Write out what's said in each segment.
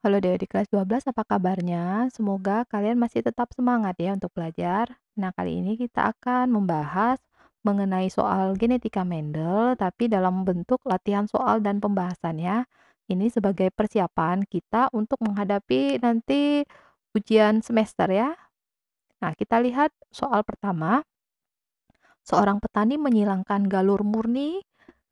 Halo Deo di kelas 12, apa kabarnya? Semoga kalian masih tetap semangat ya untuk belajar. Nah, kali ini kita akan membahas mengenai soal genetika Mendel, tapi dalam bentuk latihan soal dan pembahasan ya. Ini sebagai persiapan kita untuk menghadapi nanti ujian semester ya. Nah, kita lihat soal pertama. Seorang petani menyilangkan galur murni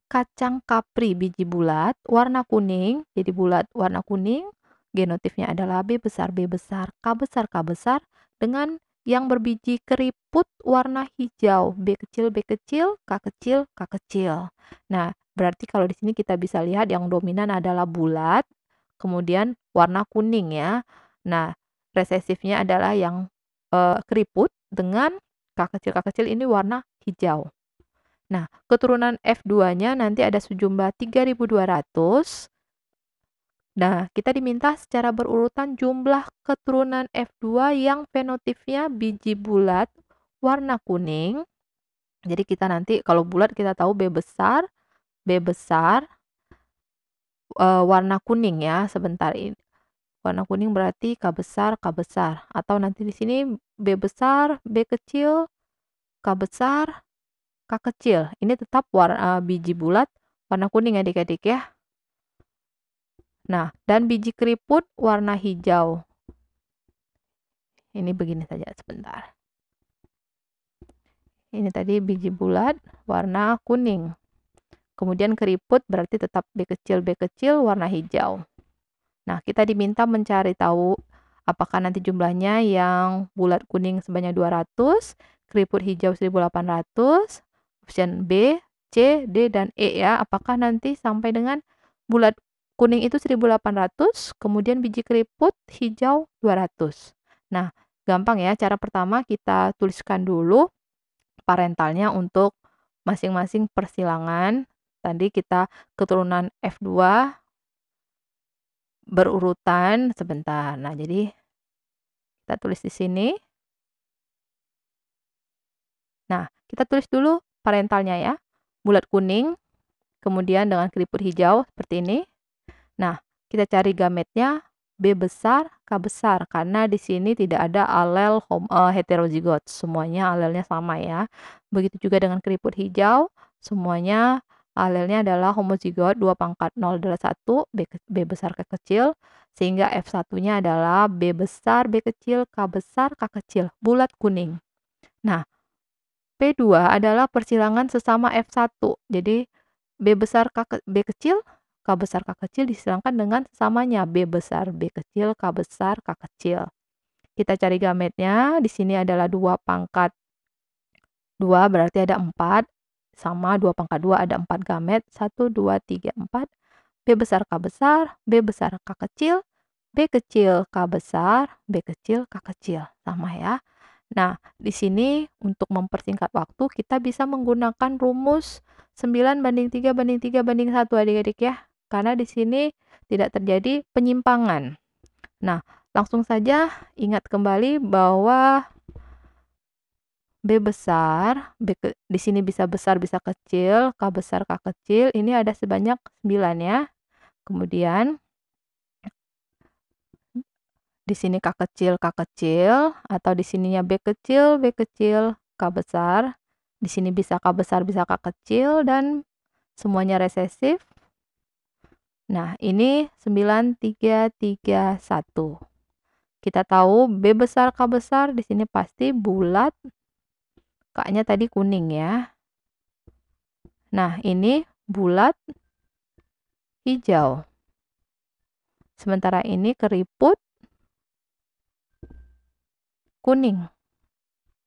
kacang kapri biji bulat warna kuning, jadi bulat warna kuning, genotipnya adalah B besar, B besar, K besar, K besar, dengan yang berbiji keriput warna hijau, B kecil, B kecil, K kecil, K kecil. Nah, berarti kalau di sini kita bisa lihat yang dominan adalah bulat, kemudian warna kuning ya. Nah, resesifnya adalah yang keriput dengan K kecil ini warna hijau. Nah, keturunan F2-nya nanti ada sejumlah 3.200. Nah, kita diminta secara berurutan jumlah keturunan F2 yang fenotipnya biji bulat warna kuning. Jadi kita nanti kalau bulat kita tahu B besar, warna kuning ya. Sebentar ini. Warna kuning berarti K besar, K besar. Atau nanti di sini B besar, B kecil, K besar, K kecil. Ini tetap biji bulat warna kuning adik-adik ya. Nah, dan biji keriput warna hijau. Ini begini saja sebentar. Ini tadi biji bulat warna kuning. Kemudian keriput berarti tetap B kecil warna hijau. Nah, kita diminta mencari tahu apakah nanti jumlahnya yang bulat kuning sebanyak 200, keriput hijau 1800, option B, C, D, dan E ya. Apakah nanti sampai dengan bulat kuning itu 1800, kemudian biji keriput hijau 200. Nah, gampang ya. Cara pertama kita tuliskan dulu parentalnya untuk masing-masing persilangan. Tadi kita keturunan F2 berurutan sebentar. Nah, jadi kita tulis di sini. Nah, kita tulis dulu parentalnya ya. Bulat kuning, kemudian dengan keriput hijau seperti ini. Nah, kita cari gametnya B besar, K besar karena di sini tidak ada alel heterozigot. Semuanya alelnya sama ya. Begitu juga dengan keriput hijau, semuanya alelnya adalah homozigot 2 pangkat 0 adalah 1, B besar K kecil, sehingga F1-nya adalah B besar, B kecil, K besar, K kecil, bulat kuning. Nah, P2 adalah persilangan sesama F1. Jadi B besar B kecil, K besar K kecil disilangkan dengan sesamanya B besar B kecil, K besar K kecil. Kita cari gametnya. Di sini adalah 2 pangkat 2 berarti ada 4. Sama 2 pangkat 2 ada 4 gamet. 1, 2, 3, 4. B besar K besar, B besar K kecil, B kecil K besar, B kecil K kecil. Sama ya. Nah, di sini untuk mempersingkat waktu kita bisa menggunakan rumus 9:3:3:1 adik-adik ya. Karena di sini tidak terjadi penyimpangan. Nah, langsung saja ingat kembali bahwa B besar, di sini bisa besar bisa kecil, K besar K kecil, ini ada sebanyak 9 ya. Kemudian di sini K kecil, atau di sininya B kecil, K besar. Di sini bisa K besar, bisa K kecil, dan semuanya resesif. Nah, ini 9:3:3:1. Kita tahu B besar, K besar, di sini pasti bulat. K-nya tadi kuning ya. Nah, ini bulat hijau. Sementara ini keriput kuning.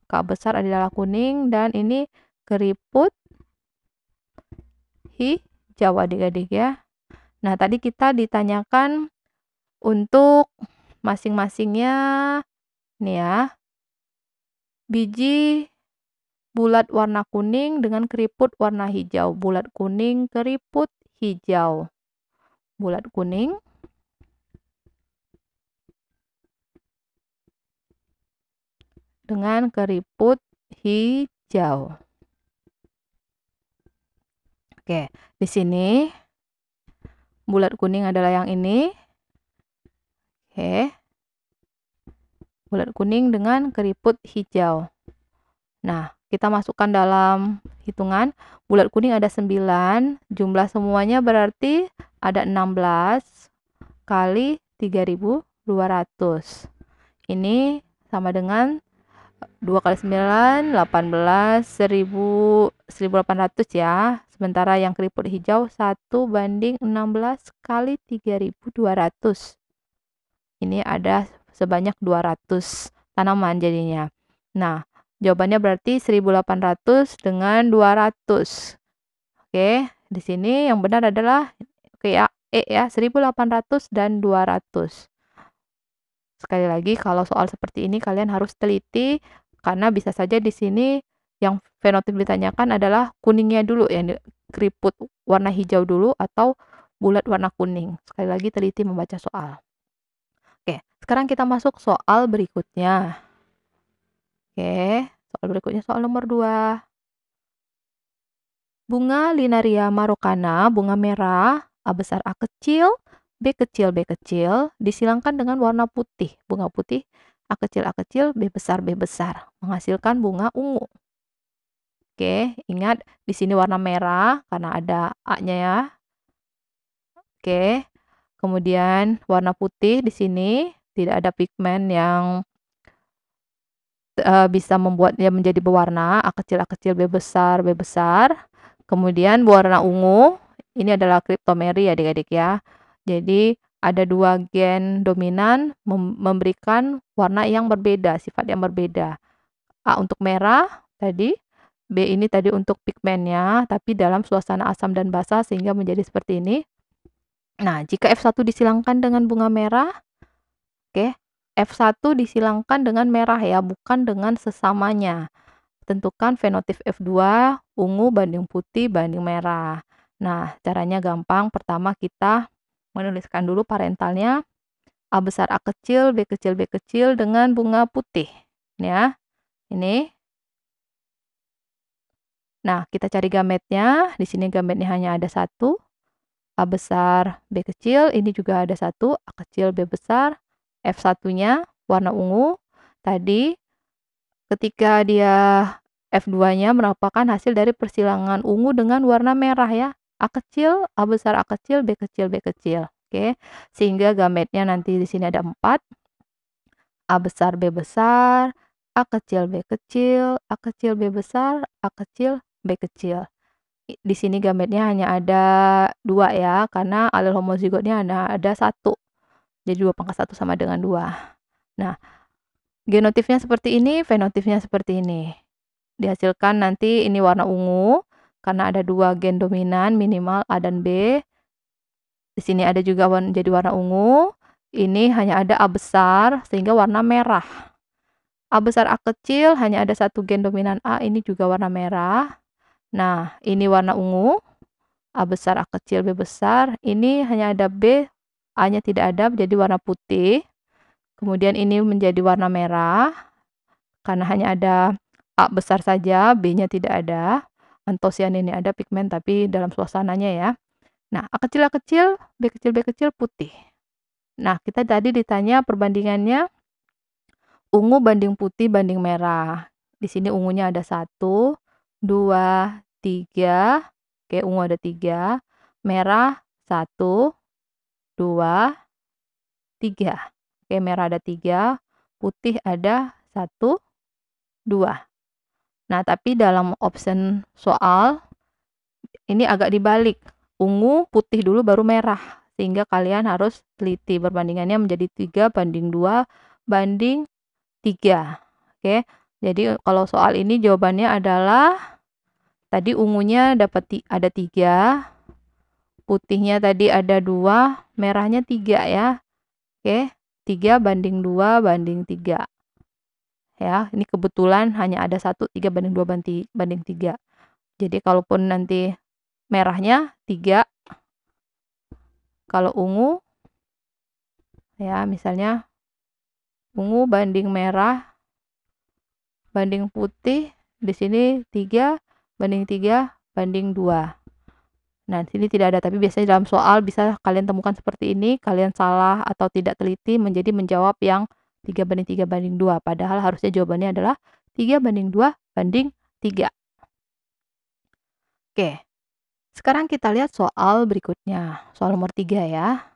K besar adalah kuning dan ini keriput hijau adik-adik ya. Nah, tadi kita ditanyakan untuk masing-masingnya nih ya. Biji bulat warna kuning dengan keriput warna hijau. Bulat kuning, keriput hijau. Bulat kuning, dengan keriput hijau. Oke, di sini bulat kuning adalah yang ini. Oke. Bulat kuning dengan keriput hijau. Nah, kita masukkan dalam hitungan. Bulat kuning ada 9, jumlah semuanya berarti ada 16 kali 3.200. Ini sama dengan 2 kali 9, 18, 1.800 ya. Sementara yang keriput hijau 1:16 kali 3.200. Ini ada sebanyak 200 tanaman jadinya. Nah, jawabannya berarti 1.800 dengan 200. Oke, di sini yang benar adalah kayak ya, 1.800 dan 200. Sekali lagi, kalau soal seperti ini kalian harus teliti karena bisa saja di sini yang fenotip ditanyakan adalah kuningnya dulu, yang keriput warna hijau dulu atau bulat warna kuning. Sekali lagi teliti membaca soal. Oke, sekarang kita masuk soal berikutnya. Oke, soal berikutnya soal nomor 2. Bunga Linaria marokana, bunga merah, A besar A kecil, B kecil B kecil, disilangkan dengan warna putih. Bunga putih, A kecil, B besar, menghasilkan bunga ungu. Oke, ingat di sini warna merah karena ada A-nya ya. Oke, kemudian warna putih di sini tidak ada pigmen yang bisa membuatnya menjadi berwarna. A kecil, B besar. Kemudian warna ungu, ini adalah kriptomeri ya adik-adik ya. Jadi ada 2 gen dominan memberikan warna yang berbeda, sifat yang berbeda. A untuk merah tadi, B ini tadi untuk pigmennya, tapi dalam suasana asam dan basa sehingga menjadi seperti ini. Nah, jika F1 disilangkan dengan bunga merah, oke, F1 disilangkan dengan merah ya, bukan dengan sesamanya. Tentukan fenotip F2, ungu banding putih banding merah. Nah, caranya gampang. Pertama kita menuliskan dulu parentalnya. A besar A kecil, B kecil dengan bunga putih. Ya, ini. Nah, kita cari gametnya. Di sini gametnya hanya ada 1. A besar, B kecil. Ini juga ada 1. A kecil, B besar. F1-nya warna ungu. Tadi ketika dia F2-nya merupakan hasil dari persilangan ungu dengan warna merah ya. A kecil, A besar A kecil, B kecil. Oke. Sehingga gametnya nanti di sini ada 4. A besar B besar, A kecil B kecil, A kecil B besar, A kecil B kecil. Di sini gametnya hanya ada 2 ya, karena alel homozigotnya ada 1. Jadi 2/1 sama dengan 2. Nah, genotipnya seperti ini, fenotipnya seperti ini. Dihasilkan nanti ini warna ungu karena ada 2 gen dominan minimal A dan B. Di sini ada juga jadi warna ungu. Ini hanya ada A besar sehingga warna merah. A besar A kecil hanya ada 1 gen dominan A, ini juga warna merah. Nah, ini warna ungu. A besar A kecil B besar. Ini hanya ada B, A-nya tidak ada jadi warna putih. Kemudian ini menjadi warna merah karena hanya ada A besar saja, B-nya tidak ada. Antosian ini ada pigmen tapi dalam suasananya ya. Nah, A kecil, B kecil putih. Nah, kita tadi ditanya perbandingannya ungu banding putih banding merah. Di sini ungunya ada 1, 2, 3. Oke, ungu ada 3. Merah 1, 2, 3. Oke, merah ada 3. Putih ada 1, 2. Nah, tapi dalam option soal ini agak dibalik. Ungu, putih dulu baru merah. Sehingga kalian harus teliti perbandingannya menjadi 3:2 banding 3. Oke. Jadi kalau soal ini jawabannya adalah tadi ungunya dapat ada 3, putihnya tadi ada 2, merahnya 3 ya. Oke. 3:2 banding 3. Ya, ini kebetulan hanya ada 1, 3:2 banding 3. Jadi kalaupun nanti merahnya 3, kalau ungu ya misalnya ungu banding merah banding putih, di sini 3 banding 3 banding 2. Nah, di sini tidak ada, tapi biasanya dalam soal bisa kalian temukan seperti ini, kalian salah atau tidak teliti menjadi menjawab yang 3:3:2, padahal harusnya jawabannya adalah 3:2:3. Oke, sekarang kita lihat soal berikutnya, soal nomor 3 ya.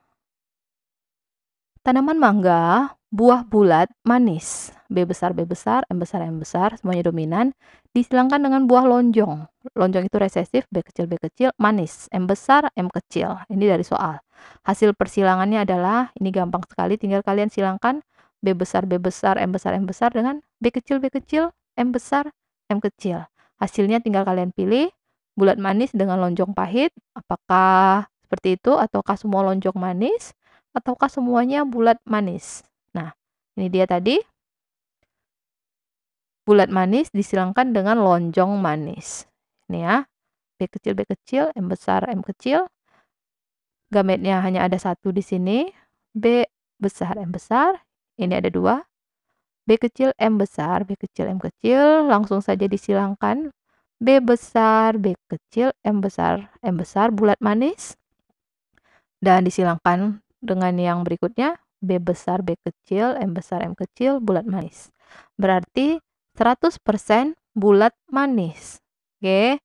Tanaman mangga, buah bulat, manis, B besar, B besar, M besar, semuanya dominan, disilangkan dengan buah lonjong. Lonjong itu resesif, B kecil, manis, M besar, M kecil. Ini dari soal. Hasil persilangannya adalah, ini gampang sekali, tinggal kalian silangkan B besar, M besar dengan B kecil, M besar, M kecil. Hasilnya tinggal kalian pilih, bulat manis dengan lonjong pahit, apakah seperti itu, ataukah semua lonjong manis, ataukah semuanya bulat manis. Nah, ini dia tadi. Bulat manis disilangkan dengan lonjong manis. Ini ya. B kecil, M besar, M kecil. Gametnya hanya ada satu di sini. B besar, M besar. Ini ada dua. B kecil, M besar, B kecil, M kecil. Langsung saja disilangkan. B besar, B kecil, M besar, bulat manis. Dan disilangkan dengan yang berikutnya, B besar, B kecil, M kecil, bulat manis. Berarti 100% bulat manis. Oke.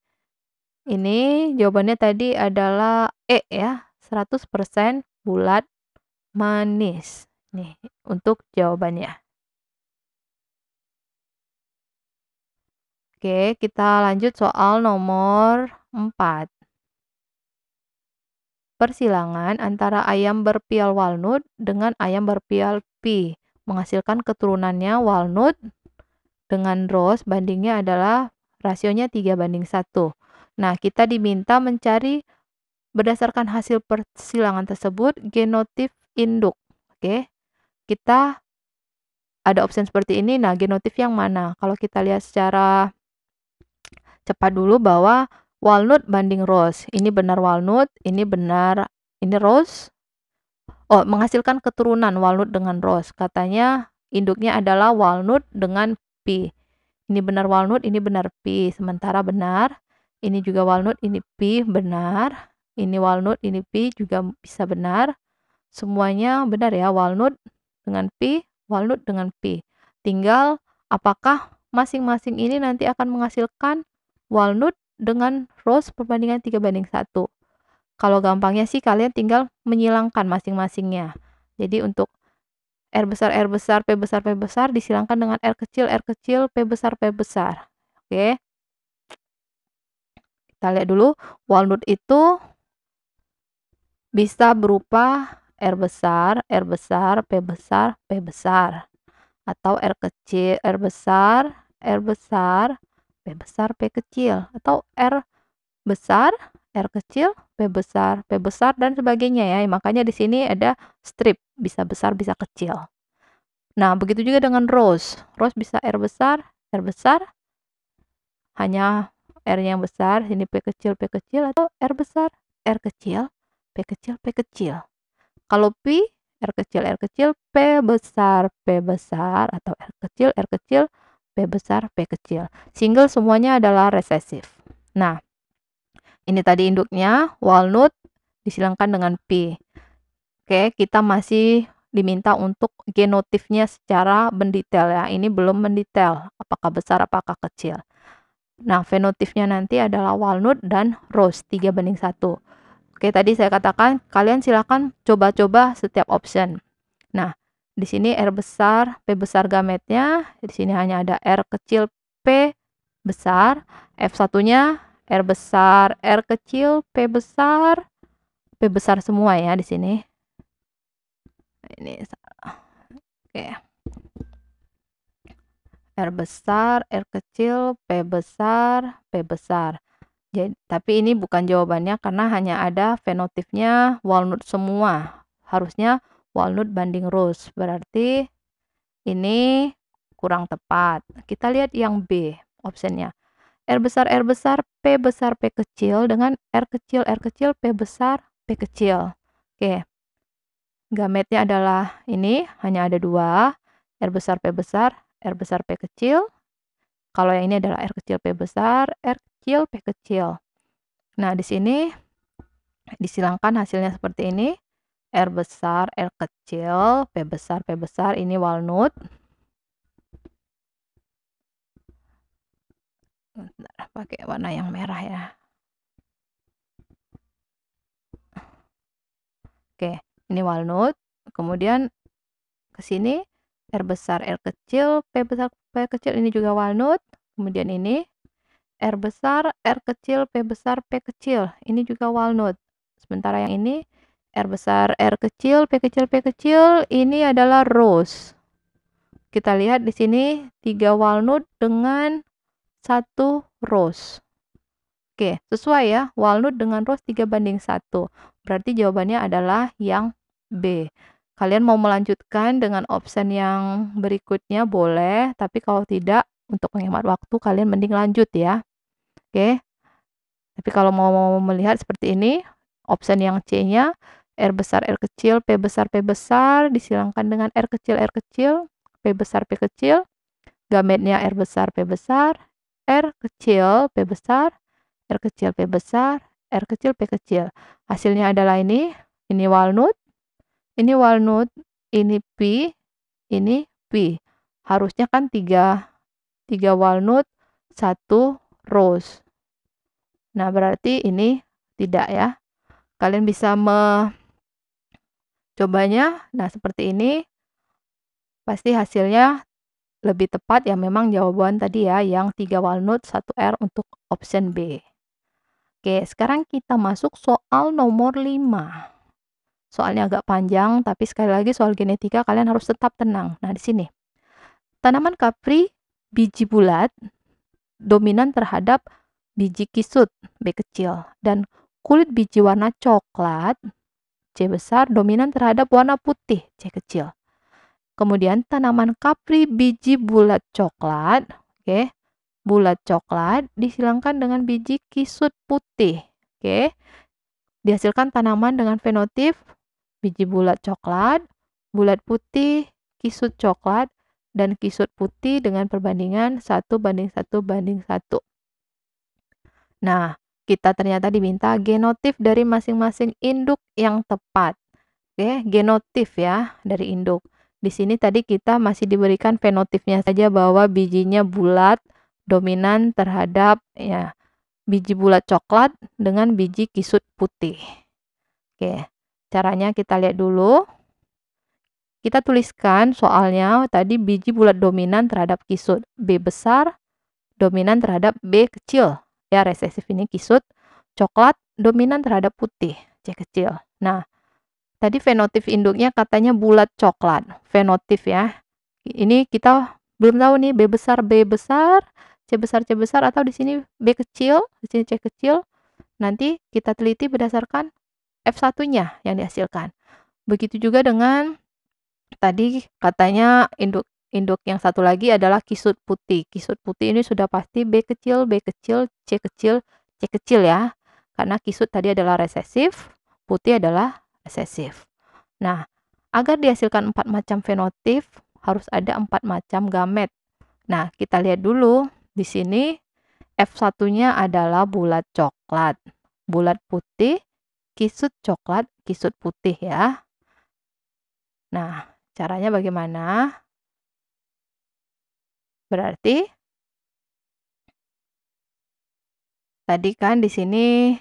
Ini jawabannya tadi adalah E ya, 100% bulat manis. Nih, untuk jawabannya. Oke, kita lanjut soal nomor 4. Persilangan antara ayam berpial walnut dengan ayam berpial pea menghasilkan keturunannya walnut dengan rose, bandingnya adalah rasionya 3:1. Nah, kita diminta mencari berdasarkan hasil persilangan tersebut genotip induk. Oke, kita ada opsi seperti ini. Nah, genotip yang mana? Kalau kita lihat secara cepat dulu bahwa walnut banding rose. Ini benar walnut, ini benar, ini rose. Oh, menghasilkan keturunan walnut dengan rose. Katanya induknya adalah walnut dengan pea. Ini benar walnut, ini benar pea. Sementara benar, ini juga walnut, ini pea, benar. Ini walnut, ini pea juga bisa benar. Semuanya benar ya, walnut dengan pea, walnut dengan pea. Tinggal apakah masing-masing ini nanti akan menghasilkan walnut dengan rose perbandingan 3:1. Kalau gampangnya sih kalian tinggal menyilangkan masing-masingnya. Jadi untuk R besar, P besar, P besar disilangkan dengan R kecil, P besar, P besar. Oke. Kita lihat dulu, walnut itu bisa berupa R besar, P besar, P besar. Atau R kecil, R besar, P besar, P kecil. Atau R besar, R kecil, P besar, dan sebagainya ya. Makanya di sini ada strip, bisa besar, bisa kecil. Nah, begitu juga dengan rose. Rose bisa R besar, hanya R-nya yang besar, sini P kecil, atau R besar, R kecil, P kecil, P kecil. Kalau P, R kecil, P besar, atau R kecil, P besar, P kecil. Single semuanya adalah resesif. Nah, ini tadi induknya, walnut disilangkan dengan P. Oke, kita masih diminta untuk genotipnya secara mendetail ya. Ini belum mendetail, apakah besar, apakah kecil. Nah, fenotipnya nanti adalah walnut dan rose, 3:1. Oke, tadi saya katakan kalian silakan coba-coba setiap option. Nah, di sini R besar, P besar gametnya, di sini hanya ada R kecil, P besar, F1-nya R besar, R kecil, P besar semua ya di sini. Ini oke. R besar, R kecil, P besar, P besar. Jadi, tapi ini bukan jawabannya karena hanya ada fenotipnya walnut semua. Harusnya walnut banding rose. Berarti ini kurang tepat. Kita lihat yang B, optionnya. R besar, P besar, P kecil dengan R kecil, P besar, P kecil. Oke. Gametnya adalah ini, hanya ada dua. R besar, P besar, R besar, P kecil. Kalau yang ini adalah R kecil, P besar, R kecil, P kecil. Nah, di sini Disilangkan hasilnya seperti ini. R besar, R kecil, P besar, ini walnut. Bentar, pakai warna yang merah ya. Oke, ini walnut. Kemudian ke sini R besar, R kecil, P besar, P kecil, ini juga walnut. Kemudian ini R besar, R kecil, P besar, P kecil, ini juga walnut. Sementara yang ini R besar, R kecil, P kecil, P kecil, ini adalah rose. Kita lihat di sini 3 walnut dengan 1 rose. Oke, sesuai ya, walnut dengan rose 3:1. Berarti jawabannya adalah yang B. Kalian mau melanjutkan dengan option yang berikutnya boleh, tapi kalau tidak, untuk menghemat waktu kalian mending lanjut ya. Oke. Tapi kalau mau melihat seperti ini, option yang C-nya R besar R kecil, P besar disilangkan dengan R kecil, P besar P kecil, gametnya R besar P besar, R kecil P besar, R kecil P besar, R kecil P kecil. Hasilnya adalah ini walnut, ini P, ini P. Harusnya kan 3 walnut, 1 rose. Nah, berarti ini tidak ya. Kalian bisa mencobanya. Nah, seperti ini. Pasti hasilnya lebih tepat ya, memang jawaban tadi ya, yang 3 walnut, 1 R untuk option B. Oke, sekarang kita masuk soal nomor 5. Soalnya agak panjang, tapi sekali lagi soal genetika kalian harus tetap tenang. Nah, di sini. Tanaman kapri biji bulat dominan terhadap biji kisut B kecil dan kulit biji warna coklat C besar dominan terhadap warna putih C kecil. Kemudian tanaman kapri biji bulat coklat, oke, bulat coklat disilangkan dengan biji kisut putih, oke. Dihasilkan tanaman dengan fenotip biji bulat coklat, bulat putih, kisut coklat, dan kisut putih dengan perbandingan 1:1:1. Nah, kita ternyata diminta genotip dari masing-masing induk yang tepat. Oke, genotip ya dari induk. Di sini tadi kita masih diberikan fenotipnya saja bahwa bijinya bulat, dominan terhadap ya biji bulat coklat dengan biji kisut putih. Oke, caranya kita lihat dulu. Kita tuliskan soalnya tadi biji bulat dominan terhadap kisut. B besar dominan terhadap B kecil. Ya, resesif ini kisut. Coklat dominan terhadap putih, C kecil. Nah, tadi fenotip induknya katanya bulat coklat. Fenotip ya. Ini kita belum tahu nih B besar, C besar, C besar, atau di sini B kecil, di sini C kecil. Nanti kita teliti berdasarkan F1-nya yang dihasilkan. Begitu juga dengan tadi katanya induk yang satu lagi adalah kisut putih. Kisut putih ini sudah pasti B kecil, C kecil, C kecil ya. Karena kisut tadi adalah resesif, putih adalah resesif. Nah, agar dihasilkan 4 macam fenotip, harus ada 4 macam gamet. Nah, kita lihat dulu. Di sini F1-nya adalah bulat coklat, bulat putih, kisut coklat, kisut putih ya. Nah, caranya bagaimana? Berarti tadi kan di sini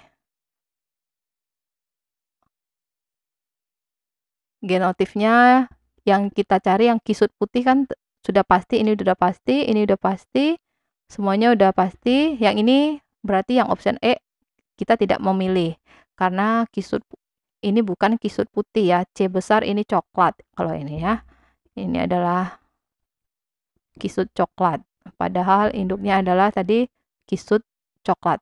genotipnya yang kita cari yang kisut putih kan sudah pasti, ini udah pasti, ini udah pasti, semuanya udah pasti. Yang ini berarti yang option E kita tidak memilih karena kisut ini bukan kisut putih ya. C besar ini coklat kalau ini ya. Ini adalah kisut coklat. Padahal induknya adalah tadi kisut coklat.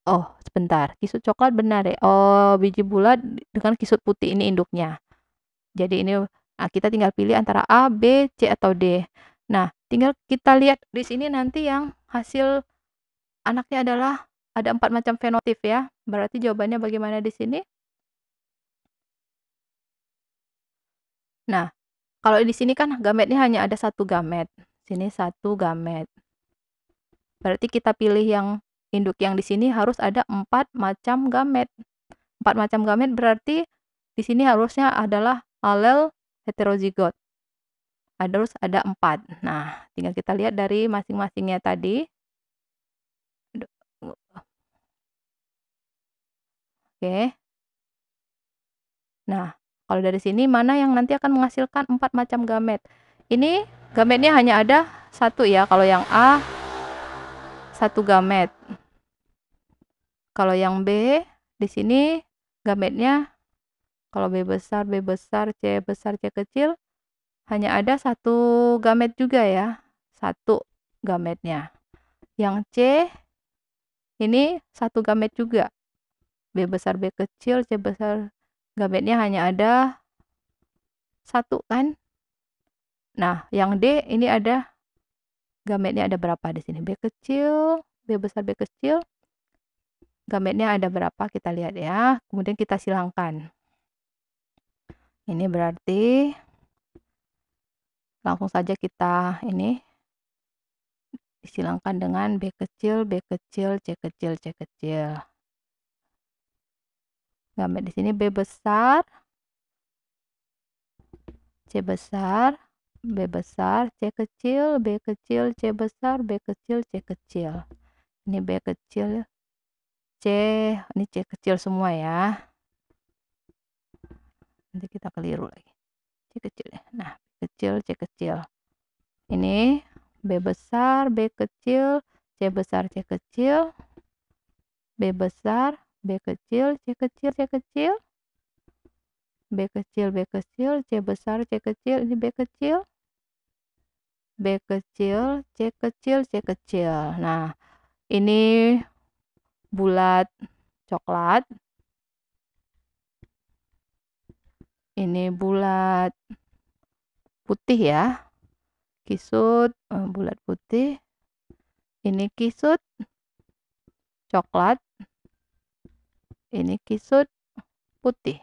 Oh, sebentar. Kisut coklat benar ya. Oh, biji bulat dengan kisut putih ini induknya. Jadi ini kita tinggal pilih antara A, B, C atau D. Nah, tinggal kita lihat di sini nanti yang hasil anaknya adalah ada 4 macam fenotip ya. Berarti jawabannya bagaimana di sini? Nah, kalau di sini kan gametnya hanya ada 1 gamet. Sini 1 gamet. Berarti kita pilih yang induk yang di sini harus ada 4 macam gamet. 4 macam gamet berarti di sini harusnya adalah alel heterozigot. Harus ada 4. Nah, tinggal kita lihat dari masing-masingnya tadi. Oke. Nah, kalau dari sini mana yang nanti akan menghasilkan 4 macam gamet? Ini gametnya hanya ada 1 ya. Kalau yang A 1 gamet. Kalau yang B di sini gametnya kalau B besar, C besar, C kecil hanya ada 1 gamet juga ya. 1 gametnya. Yang C ini 1 gamet juga. B besar, B kecil, C besar, gametnya hanya ada 1 kan? Nah, yang D ini ada gametnya ada berapa di sini? B kecil, B besar, B kecil. Gametnya ada berapa? Kita lihat ya. Kemudian kita silangkan. Ini berarti langsung saja kita ini disilangkan dengan B kecil, B kecil, C kecil, C kecil. Gamet di sini B besar, C besar, B besar, C kecil, B kecil, C besar, B kecil, C kecil. Ini B kecil, C, ini C kecil semua ya. Nanti kita keliru lagi. C kecil ya. Nah, B kecil, C kecil. Ini B besar, B kecil, C besar, C kecil. B besar, B kecil, C kecil, C kecil. B kecil, B kecil, C besar, C kecil. Ini B kecil. B kecil, C kecil, C kecil. Nah, ini bulat coklat. Ini bulat putih ya. Kisut bulat putih. Ini kisut coklat. Ini kisut putih.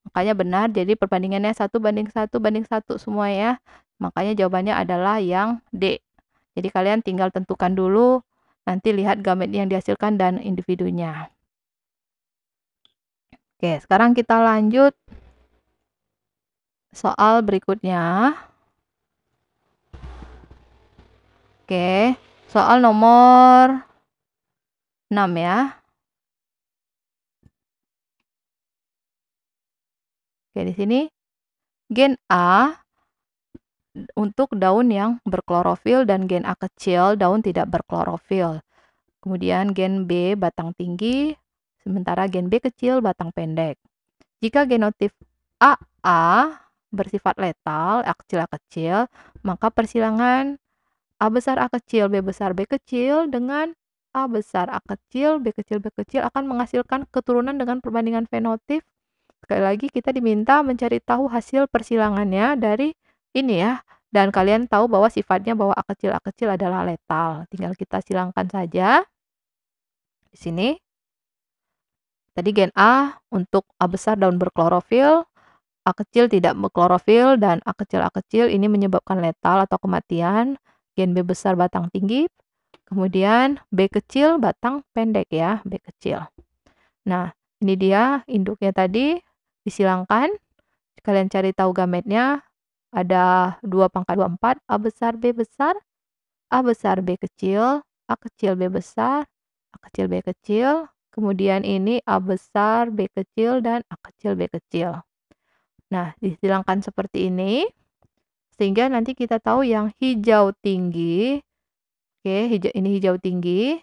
Makanya benar, jadi perbandingannya 1:1:1 semua ya. Makanya jawabannya adalah yang D. Jadi kalian tinggal tentukan dulu, nanti lihat gamet yang dihasilkan dan individunya. Oke, sekarang kita lanjut soal berikutnya. Oke, soal nomor 6 ya. Oke, di sini gen A untuk daun yang berklorofil dan gen A kecil daun tidak berklorofil. Kemudian gen B batang tinggi, sementara gen B kecil batang pendek. Jika genotip AA bersifat letal, A kecil, maka persilangan A besar A kecil, B besar B kecil dengan A besar A kecil, B kecil akan menghasilkan keturunan dengan perbandingan fenotip. Sekali lagi kita diminta mencari tahu hasil persilangannya dari ini ya. Dan kalian tahu bahwa sifatnya bahwa A kecil adalah letal. Tinggal kita silangkan saja. Di sini. Tadi gen A untuk A besar daun berklorofil, A kecil tidak berklorofil, dan A kecil ini menyebabkan letal atau kematian. Gen B besar batang tinggi, kemudian B kecil batang pendek ya, B kecil. Nah, ini dia induknya tadi, disilangkan. Kalian cari tahu gametnya, ada 2/24, A besar B besar, A besar B kecil, A kecil B besar, A kecil B kecil, kemudian ini A besar B kecil, dan A kecil B kecil. Nah, disilangkan seperti ini, sehingga nanti kita tahu yang hijau tinggi, oke, ini hijau tinggi,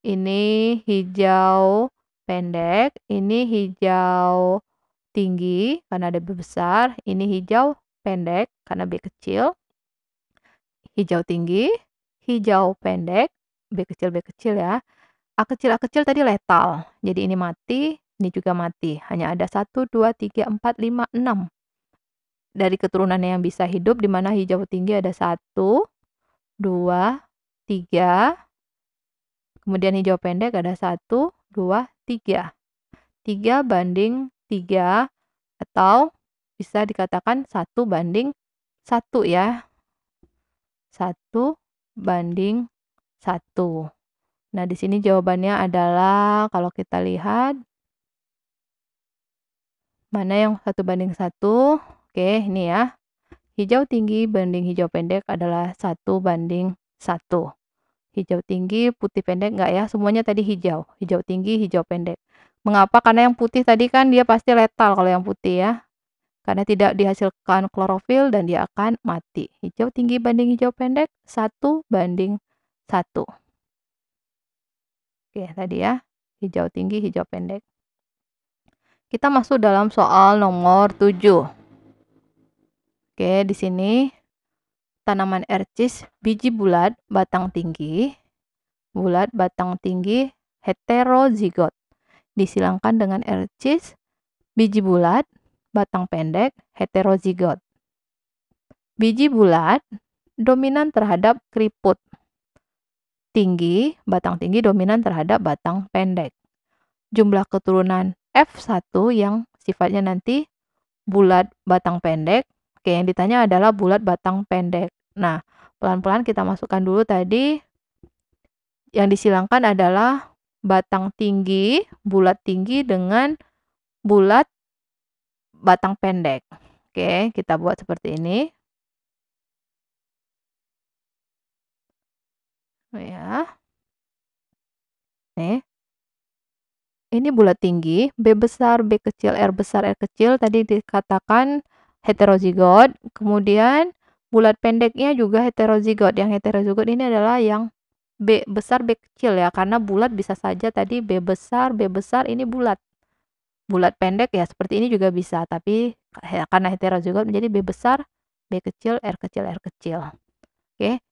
ini hijau pendek, ini hijau tinggi karena ada B besar, ini hijau pendek karena B kecil, hijau tinggi, hijau pendek, B kecil ya. A kecil tadi letal, jadi ini mati, ini juga mati. Hanya ada 1, 2, 3, 4, 5, 6. Dari keturunannya yang bisa hidup, di mana hijau tinggi ada 1, 2, 3. Kemudian hijau pendek ada 1, 2, 3. 3:3, atau bisa dikatakan 1:1 ya. 1:1. Nah, di sini jawabannya adalah kalau kita lihat mana yang 1:1. Oke, ini ya. Hijau tinggi banding hijau pendek adalah 1:1. Hijau tinggi, putih pendek enggak ya? Semuanya tadi hijau. Hijau tinggi, hijau pendek. Mengapa? Karena yang putih tadi kan dia pasti letal kalau yang putih ya. Karena tidak dihasilkan klorofil dan dia akan mati. Hijau tinggi banding hijau pendek, 1:1. Oke, tadi ya. Hijau tinggi, hijau pendek. Kita masuk dalam soal nomor 7. Oke, di sini tanaman ercis biji bulat, batang tinggi, heterozigot. Disilangkan dengan ercis biji bulat, batang pendek, heterozigot. Biji bulat dominan terhadap keriput tinggi, batang tinggi dominan terhadap batang pendek. Jumlah keturunan F1 yang sifatnya nanti bulat batang pendek. Oke, yang ditanya adalah bulat batang pendek. Nah, pelan-pelan kita masukkan dulu tadi. Yang disilangkan adalah batang tinggi, bulat tinggi dengan bulat batang pendek. Oke, kita buat seperti ini. Ya. Nih. Ini bulat tinggi, B besar, B kecil, R besar, R kecil, tadi dikatakan heterozigot. Kemudian bulat pendeknya juga heterozigot. Yang heterozigot ini adalah yang B besar, B kecil ya, karena bulat bisa saja tadi B besar, ini bulat. Bulat pendek ya seperti ini juga bisa, tapi karena heterozigot menjadi B besar, B kecil, R kecil, R kecil. Oke.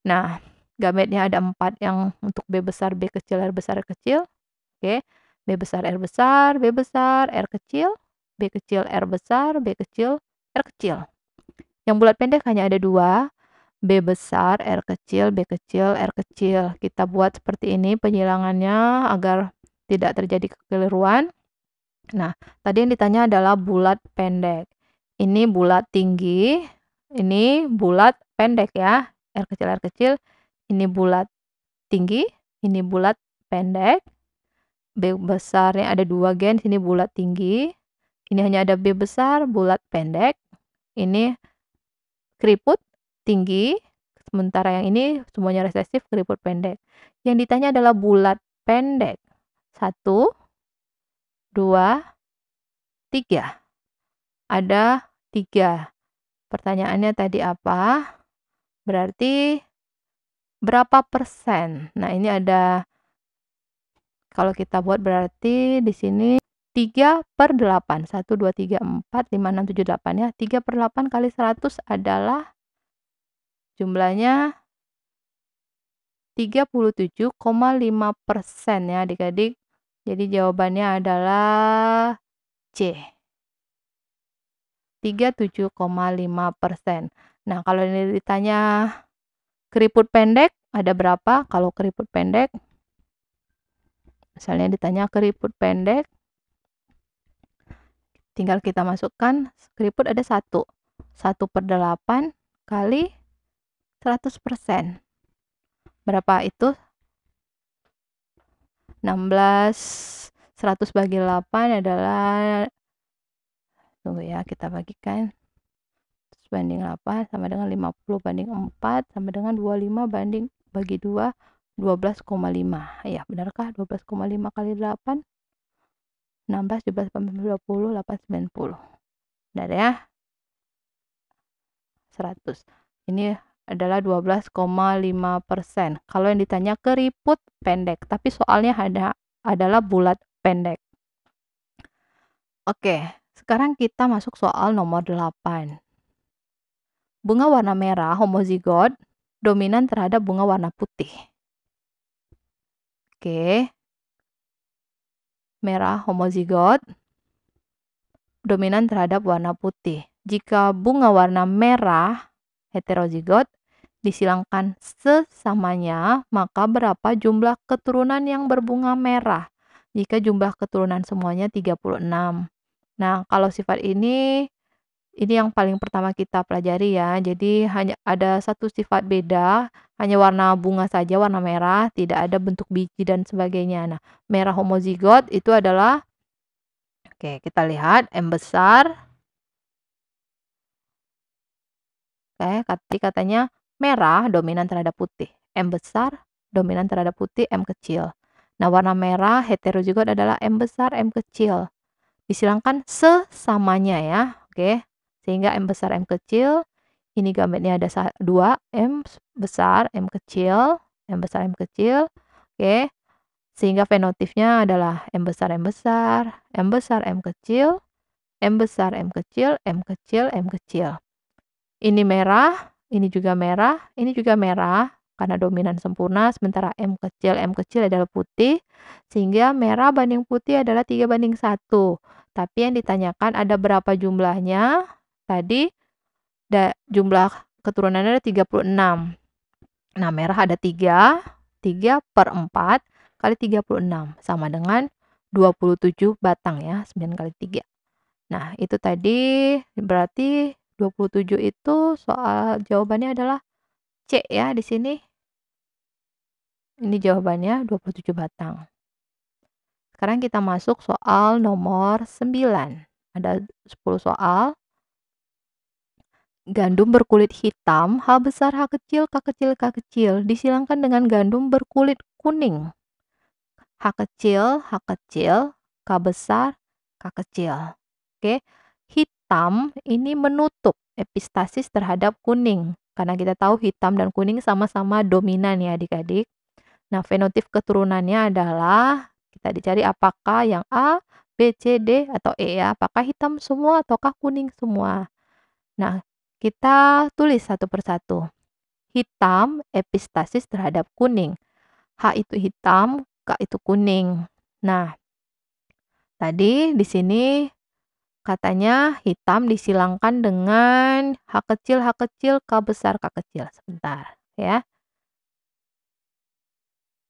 Nah, gametnya ada 4 yang untuk B besar, B kecil, R besar, R kecil. Oke. B besar, R besar, B besar, R kecil, B kecil, R besar, B kecil, R kecil. Yang bulat pendek hanya ada 2, B besar, R kecil, B kecil, R kecil. Kita buat seperti ini penyilangannya agar tidak terjadi kekeliruan. Nah, tadi yang ditanya adalah bulat pendek. Ini bulat tinggi, ini bulat pendek ya. R kecil, R kecil. Ini bulat tinggi, ini bulat pendek. B besarnya ada 2 gen, sini bulat tinggi. Ini hanya ada B besar, bulat pendek. Ini keriput tinggi, sementara yang ini semuanya resesif, keriput pendek. Yang ditanya adalah bulat pendek. 1, 2, 3. Ada 3. Pertanyaannya tadi apa? Berarti berapa persen? Nah, ini ada, kalau kita buat berarti di sini 3/8. 1, 2, 3, 4, 5, 6, 7, 8 ya. 3/8 kali 100 adalah jumlahnya 37,5% ya adik-adik. Jadi jawabannya adalah C. 37,5%. Nah, kalau ini ditanya keriput pendek ada berapa? Kalau keriput pendek, misalnya ditanya keriput pendek, tinggal kita masukkan keriput ada 1. 1/8 kali 100%. Berapa itu? 16. 100 bagi 8 adalah, tunggu ya, kita bagikan. 100 banding 8 sama dengan 50 banding 4 sama dengan 25 banding bagi 2, 12,5. Ya, benarkah? 12,5 kali 8? 16, 17, 18, 20, 8, 90. Benar ya? 100. Ini adalah 12,5%. Kalau yang ditanya keriput pendek, tapi soalnya adalah bulat pendek. Oke, sekarang kita masuk soal nomor 8. Bunga warna merah homozigot dominan terhadap bunga warna putih. Oke. Merah homozigot dominan terhadap warna putih. Jika bunga warna merah heterozigot disilangkan sesamanya, maka berapa jumlah keturunan yang berbunga merah? Jika jumlah keturunan semuanya 36. Nah, kalau sifat ini Ini yang paling pertama kita pelajari ya. Jadi hanya ada satu sifat beda, hanya warna bunga saja, warna merah, tidak ada bentuk biji dan sebagainya. Nah, merah homozigot itu adalah, oke, kita lihat M besar. Oke, katanya merah dominan terhadap putih. M besar dominan terhadap putih, M kecil. Nah, warna merah heterozigot adalah M besar, M kecil. Disilangkan sesamanya ya. Oke. Sehingga M besar, M kecil. Ini gametnya ada 2, M besar, M kecil, M besar, M kecil. Oke. Sehingga fenotipnya adalah M besar, M besar, M besar, M kecil, M besar, M kecil, M kecil, M kecil. Ini merah, ini juga merah, ini juga merah karena dominan sempurna, sementara M kecil adalah putih, sehingga merah banding putih adalah 3:1. Tapi yang ditanyakan ada berapa jumlahnya? Tadi jumlah keturunannya ada 36. Nah, merah ada 3, 3/4 kali 36 sama dengan 27 batang ya, 9 kali 3. Nah, itu tadi berarti 27 itu soal jawabannya adalah C ya di sini. Ini jawabannya 27 batang. Sekarang kita masuk soal nomor 9. Ada 10 soal. Gandum berkulit hitam, H besar, H kecil, K kecil, K kecil, disilangkan dengan gandum berkulit kuning. H kecil, H kecil, K besar, K kecil. Oke, hitam ini menutup epistasis terhadap kuning. Karena kita tahu hitam dan kuning sama-sama dominan ya adik-adik. Nah, fenotip keturunannya adalah kita dicari apakah yang A, B, C, D, atau E ya. Apakah hitam semua ataukah kuning semua. Nah, kita tulis satu persatu. Hitam epistasis terhadap kuning. H itu hitam, K itu kuning. Nah, tadi di sini katanya hitam disilangkan dengan H kecil, K besar, K kecil. Sebentar ya.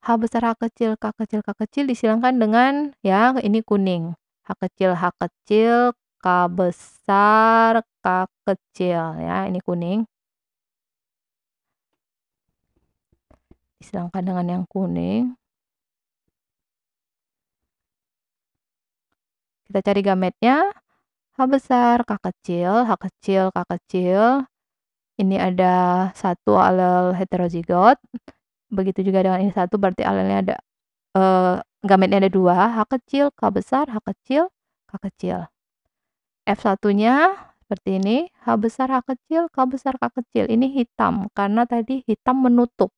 H besar, H kecil, K kecil disilangkan dengan ya ini kuning. H kecil, K besar, K kecil ya, ini kuning. Disilangkan dengan yang kuning. Kita cari gametnya. H besar, K kecil, H kecil, K kecil. Ini ada satu alel heterozigot. Begitu juga dengan ini satu, berarti alelnya ada gametnya ada 2, H kecil, K besar, H kecil, K kecil. F1-nya seperti ini, H besar, H kecil, K besar, K kecil. Ini hitam, karena tadi hitam menutup.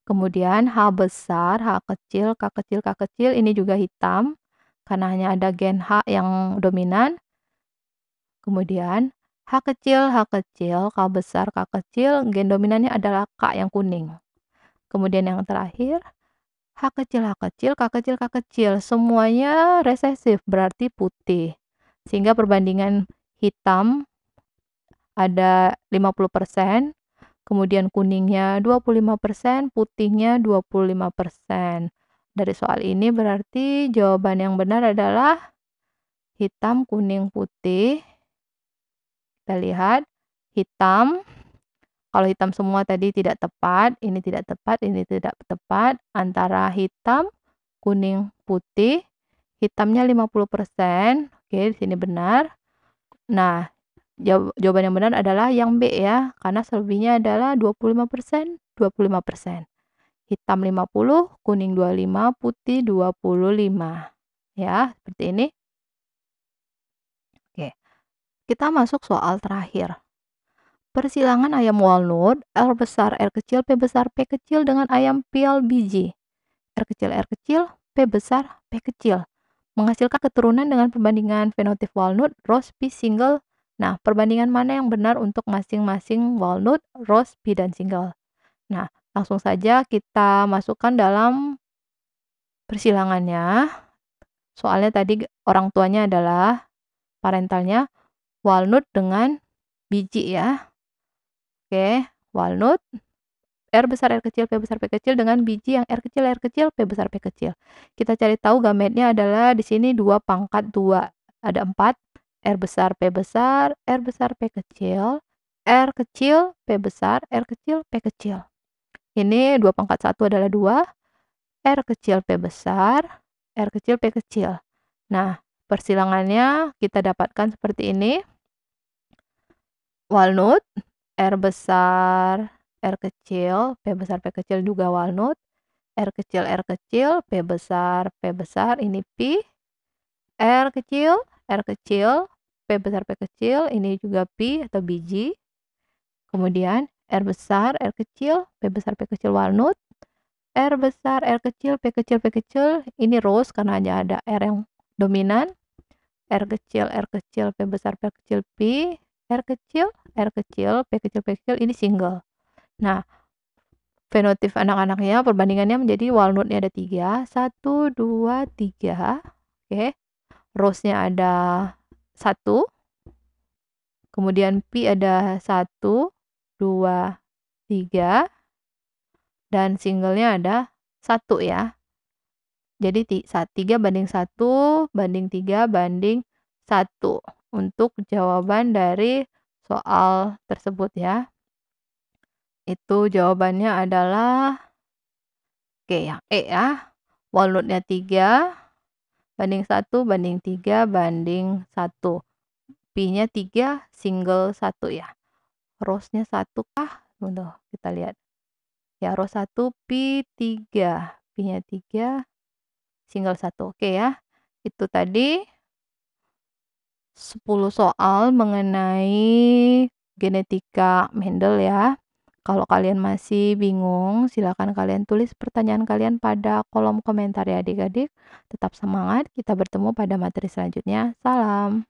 Kemudian H besar, H kecil, K kecil, K kecil, ini juga hitam, karena hanya ada gen H yang dominan. Kemudian H kecil, K besar, K kecil, gen dominannya adalah K yang kuning. Kemudian yang terakhir, H kecil, K kecil, K kecil. Semuanya resesif, berarti putih. Sehingga perbandingan hitam ada 50%, kemudian kuningnya 25%, putihnya 25%. Dari soal ini berarti jawaban yang benar adalah hitam, kuning, putih. Kita lihat hitam. Kalau hitam semua tadi tidak tepat, ini tidak tepat, ini tidak tepat. Antara hitam, kuning, putih. Hitamnya 50%. Oke, di sini benar. Nah, jawaban yang benar adalah yang B ya, karena selebihnya adalah 25%, 25%. Hitam 50, kuning 25, putih 25. Ya, seperti ini. Oke. Kita masuk soal terakhir. Persilangan ayam walnut, R besar, R kecil, P besar, P kecil dengan ayam pial biji. R kecil, P besar, P kecil. Menghasilkan keturunan dengan perbandingan fenotip walnut, rose, pea, single. Nah, perbandingan mana yang benar untuk masing-masing walnut, rose, pea, dan single? Nah, langsung saja kita masukkan dalam persilangannya. Soalnya tadi orang tuanya adalah parentalnya walnut dengan biji ya. Oke, walnut, R besar, R kecil, P besar, P kecil dengan biji yang R kecil, P besar, P kecil. Kita cari tahu gametnya adalah di sini 2 pangkat 2. Ada 4. R besar, P besar, R besar, P kecil, R kecil, P besar, R kecil, P kecil. Ini 2 pangkat 1 adalah 2, R kecil, P besar, R kecil, P kecil. Nah, persilangannya kita dapatkan seperti ini. Walnut, R besar, R kecil, P besar, P kecil juga walnut, R kecil, P besar, ini pi, R kecil, P besar, P kecil, ini juga pi atau biji. Kemudian R besar, R kecil, P besar, P kecil walnut, R besar, R kecil, P kecil, ini rose karena hanya ada R yang dominan, R kecil, P besar, P kecil, pi, R kecil, P kecil, ini single. Nah, fenotip anak-anaknya, perbandingannya menjadi walnutnya ada 3, 1, 2, 3. Oke. Rose-nya ada 1. Kemudian pi ada 1, 2, 3. Dan singlenya ada 1 ya. Jadi 3 banding 1 banding 3 banding 1 untuk jawaban dari soal tersebut ya. Itu jawabannya adalah oke yang E ya. Walnutnya 3 banding 1 banding 3 banding 1. Pi-nya 3, single 1 ya. Rose-nya 1 kah? Tuh, kita lihat. Ya, rose 1, pi 3. Pi-nya 3, single 1. Oke ya. Itu tadi 10 soal mengenai genetika Mendel ya. Kalau kalian masih bingung, silakan kalian tulis pertanyaan kalian pada kolom komentar ya adik-adik. Tetap semangat, kita bertemu pada materi selanjutnya. Salam.